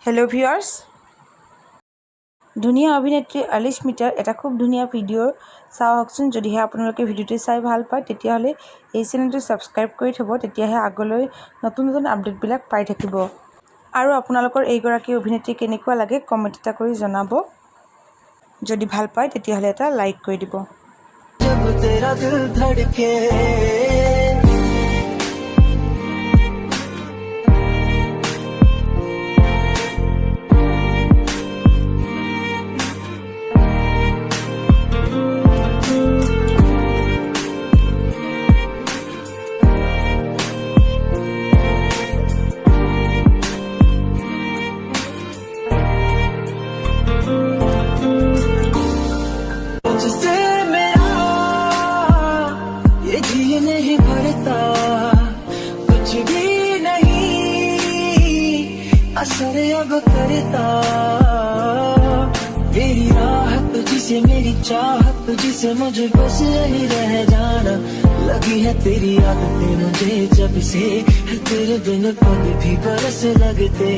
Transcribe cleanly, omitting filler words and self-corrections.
Hello' viewers, ধুনীয়া অভিনেত্ৰী অলিস্মিতাৰ এটা খুব ধুনীয়া ভিডিঅ' চাওকচোন। যদিহে আপোনালোকে ভিডিঅ'টো চাই ভাল পায় তেতিয়াহ'লে এই চেনেলটো ছাবস্ক্ৰাইব কৰি থ'ব, তেতিয়াহে আগলৈ নতুন নতুন আপডেটবিলাক পাই থাকিব। আৰু আপোনালোকৰ এইগৰাকী অভিনেত্ৰী কেনেকুৱা লাগে কমেণ্ট এটা কৰি জনাব। যদি ভাল পায় তেতিয়াহ'লে এটা লাইক কৰি দিব। तुझसे मेरा ये जी नहीं भरता, कुछ भी नहीं असर अब करता। मेरी राहत तुझसे, मेरी चाहत तुझसे, मुझे बस यही रह जाना। लगी है तेरी आदतें मुझे जब से, तेरे बिन पल भी बरस लगते।